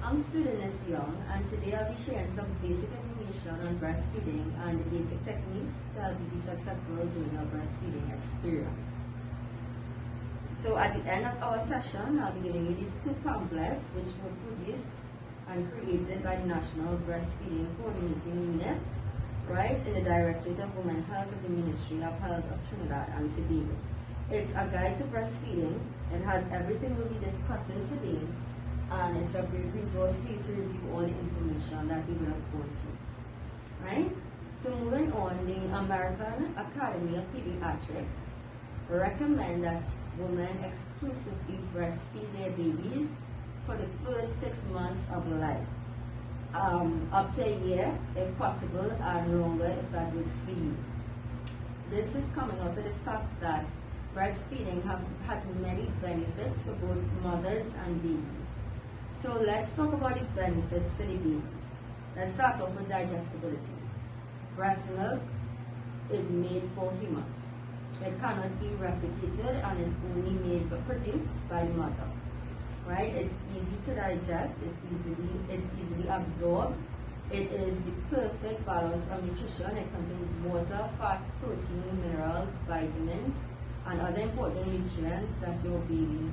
I'm Student Young, and today I'll be sharing some basic information on breastfeeding and the basic techniques to help you be successful during your breastfeeding experience. So at the end of our session, I'll be giving you these two pamphlets which were produced and created by the National Breastfeeding Coordinating Unit, right, in the Directorate of Women's Health of the Ministry of Health of Trinidad and Tobago. It's a guide to breastfeeding. It has everything we'll be discussing today, and it's a great resource for you to review all the information that we will have gone through, right? So moving on, the American Academy of Pediatrics recommend that women exclusively breastfeed their babies for the first 6 months of life, up to a year if possible, and longer if that works for you. This is coming out of the fact that breastfeeding has many benefits for both mothers and babies. So let's talk about the benefits for the babies. Let's start off with digestibility. Breast milk is made for humans. It cannot be replicated, and it's only made but produced by the mother. Right? It's easy to digest, it's easily absorbed. It is the perfect balance of nutrition. It contains water, fat, protein, minerals, vitamins, and other important nutrients that your baby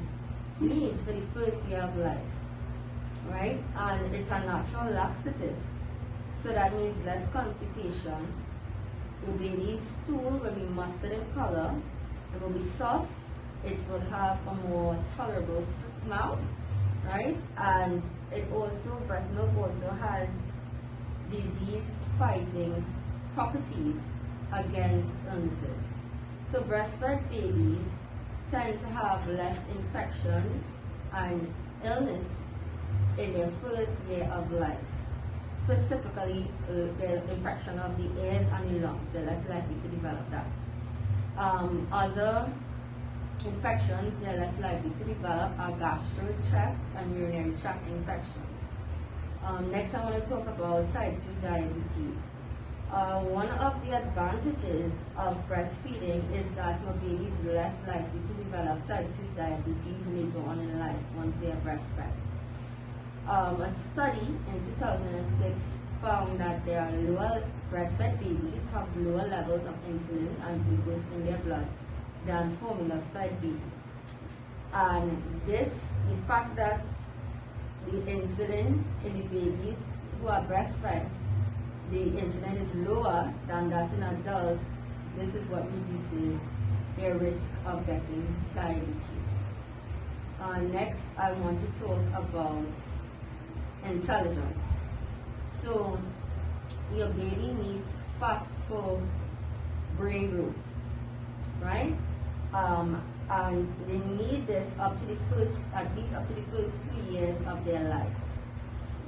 needs for the first year of life. Right? And it's a natural laxative. So that means less constipation. Your baby's stool will be mustard in color. It will be soft. It will have a more tolerable smell, right? And breast milk also has disease-fighting properties against illnesses. So breastfed babies tend to have less infections and illness in their first year of life. Specifically, the infection of the ears and the lungs, they're less likely to develop that. Other infections they're less likely to develop are gastro, chest, and urinary tract infections. Next, I want to talk about type 2 diabetes. One of the advantages of breastfeeding is that your baby is less likely to develop type 2 diabetes later on in life once they are breastfed. A study in 2006 found that breastfed babies have lower levels of insulin and glucose in their blood than formula-fed babies. And the fact that the insulin in the babies who are breastfed, the insulin is lower than that in adults, this is what reduces their risk of getting diabetes. Next, I want to talk about intelligence. So your baby needs fat for brain growth, right? And they need this at least up to the first 2 years of their life.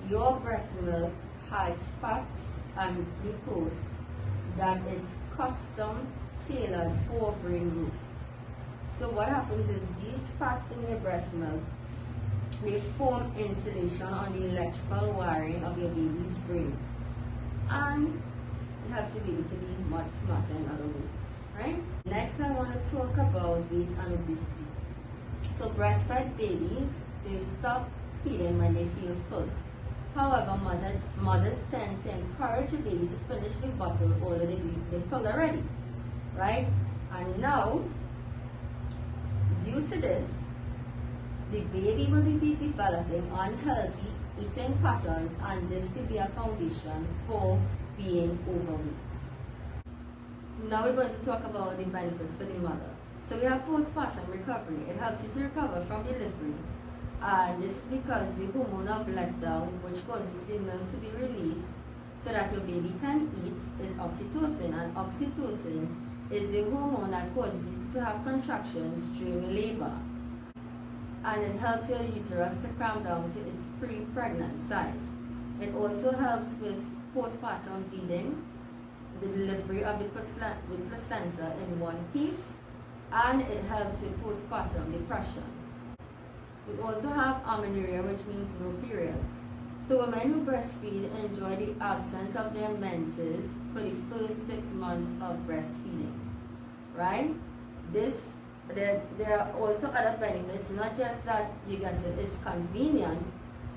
Your breast milk has fats and glucose that is custom tailored for brain growth. So what happens is these fats in your breast milk, they form insulation on the electrical wiring of your baby's brain, and it helps the baby to be much smarter in other ways, right? Next, I want to talk about weight and obesity. So breastfed babies, they stop feeding when they feel full. However, mothers tend to encourage a baby to finish the bottle although they're full already, right? And now, due to this, the baby will be developing unhealthy eating patterns, and this could be a foundation for being overweight. Now we're going to talk about the benefits for the mother. So we have postpartum recovery. It helps you to recover from delivery. And this is because the hormone of letdown, which causes the milk to be released so that your baby can eat, is oxytocin. And oxytocin is the hormone that causes you to have contractions during labor. And it helps your uterus to cramp down to its pre-pregnant size. It also helps with postpartum bleeding, the delivery of the placenta in one piece, and it helps with postpartum depression. We also have amenorrhea, which means no periods. So women who breastfeed enjoy the absence of their menses for the first 6 months of breastfeeding, right? There are also other benefits, not just that you get it, it's convenient,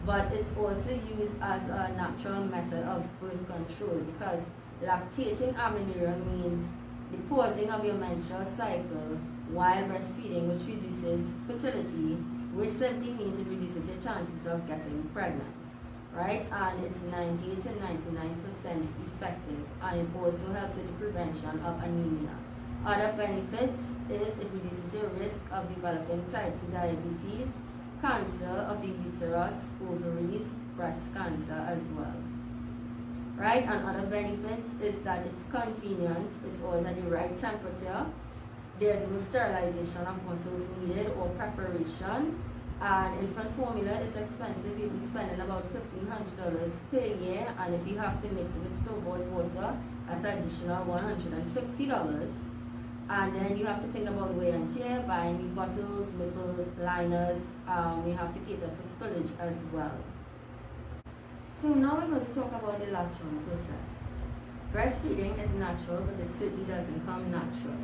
but it's also used as a natural method of birth control, because lactating amenorrhea means the pausing of your menstrual cycle while breastfeeding, which reduces fertility, which simply means it reduces your chances of getting pregnant, right? And it's 98 to 99% effective, and it also helps with the prevention of anemia. Other benefits is it reduces your risk of developing type 2 diabetes, cancer of the uterus, ovaries, breast cancer as well. Right? And other benefits is that it's convenient, it's always at the right temperature, there's no sterilization of bottles needed or preparation, and infant formula is expensive. You'll be spending about $1,500 per year, and if you have to mix it with store-bought water, that's additional $150. And then you have to think about wear and tear, buying new bottles, nipples, liners. We have to cater for spillage as well. So now we're going to talk about the latch-on process. Breastfeeding is natural, but it certainly doesn't come natural,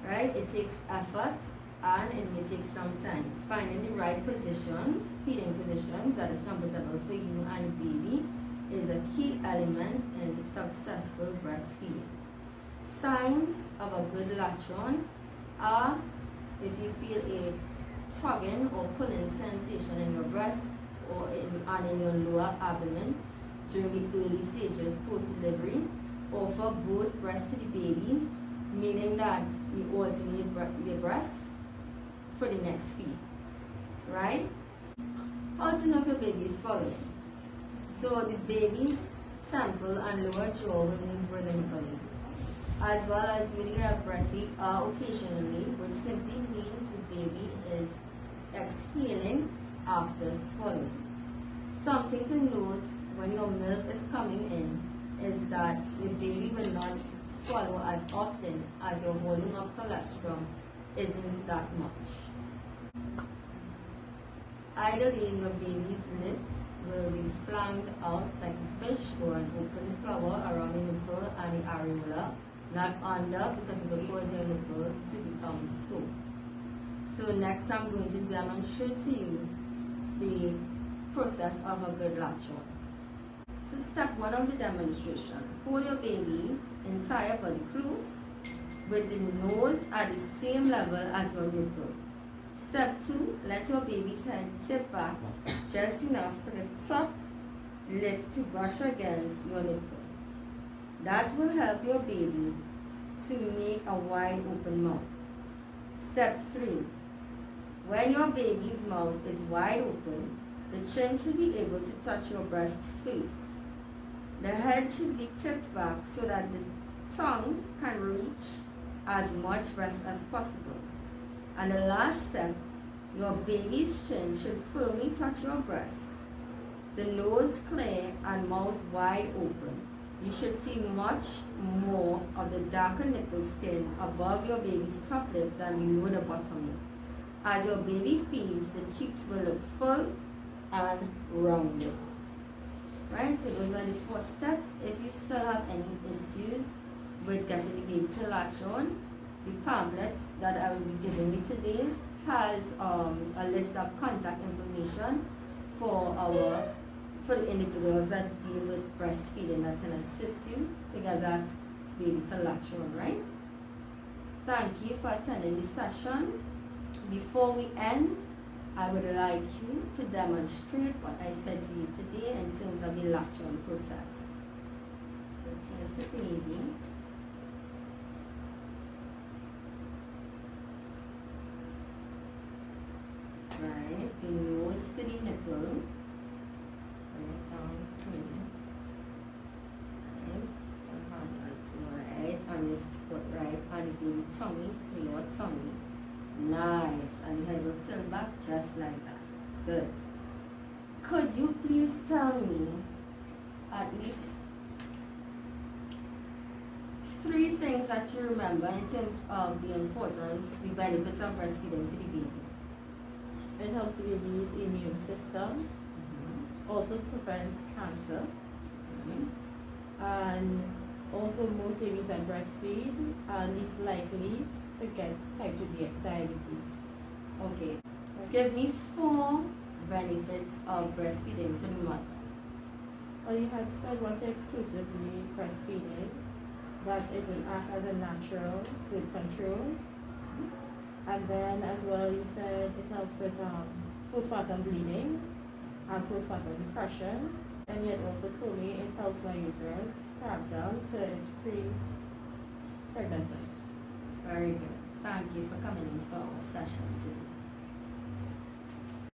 right? It takes effort, and it may take some time. Finding the right positions, feeding positions that is comfortable for you and the baby, is a key element in successful breastfeeding. Signs of a good latch-on are if you feel a tugging or pulling sensation in your breast or in your lower abdomen during the early stages post-delivery, or for both breasts to the baby, meaning that you also need the breast for the next feed, right? How to know if your baby is swallowing? So the baby's temple and lower jaw will move rhythmically, as well as you will have breathy occasionally, which simply means the baby is exhaling after swallowing. Something to note when your milk is coming in is that your baby will not swallow as often as your volume of colostrum isn't that much. Ideally, your baby's lips will be flanged out like a fish or an open flower around the nipple and the areola, not under, because it will cause your nipple to become sore. So next I'm going to demonstrate to you the process of a good latch-on. So step 1 of the demonstration, hold your baby's entire body close with the nose at the same level as your nipple. Step 2, let your baby's head tip back just enough for the top lip to brush against your nipple. That will help your baby to make a wide open mouth. Step 3, when your baby's mouth is wide open, the chin should be able to touch your breast face. The head should be tipped back so that the tongue can reach as much breast as possible. And the last step, your baby's chin should firmly touch your breast. The nose clear and mouth wide open. You should see much more of the darker nipple skin above your baby's top lip than below the bottom lip. As your baby feeds, the cheeks will look full and rounded. Right, so those are the 4 steps. If you still have any issues with getting the baby to latch on, the pamphlet that I will be giving you today has a list of contact information for the individuals that deal with breastfeeding that can assist you to get that baby to latch on, right? Thank you for attending this session. Before we end, I would like you to demonstrate what I said to you today in terms of the latch-on process. So here's the baby. Right, the nose to the nipple. Bring it down here. Right, and hand onto right, and this foot right, and the tummy to your tummy. Nice, and the head will tilt back just like that. Good. Could you please tell me at least 3 things that you remember in terms of the importance, the benefits of breastfeeding for the baby? It helps the baby's immune system, also prevents cancer, and also most babies that breastfeed are least likely to get type 2 diabetes. Okay. Give me 4 benefits of breastfeeding for the mother. Well, you had said once you're exclusively breastfeeding, that it will act as a natural birth control. And then as well, you said it helps with postpartum bleeding and postpartum depression. And yet also told me it helps my uterus crack down to its pre-pregnancy. Very good. Thank you for coming in for our session today.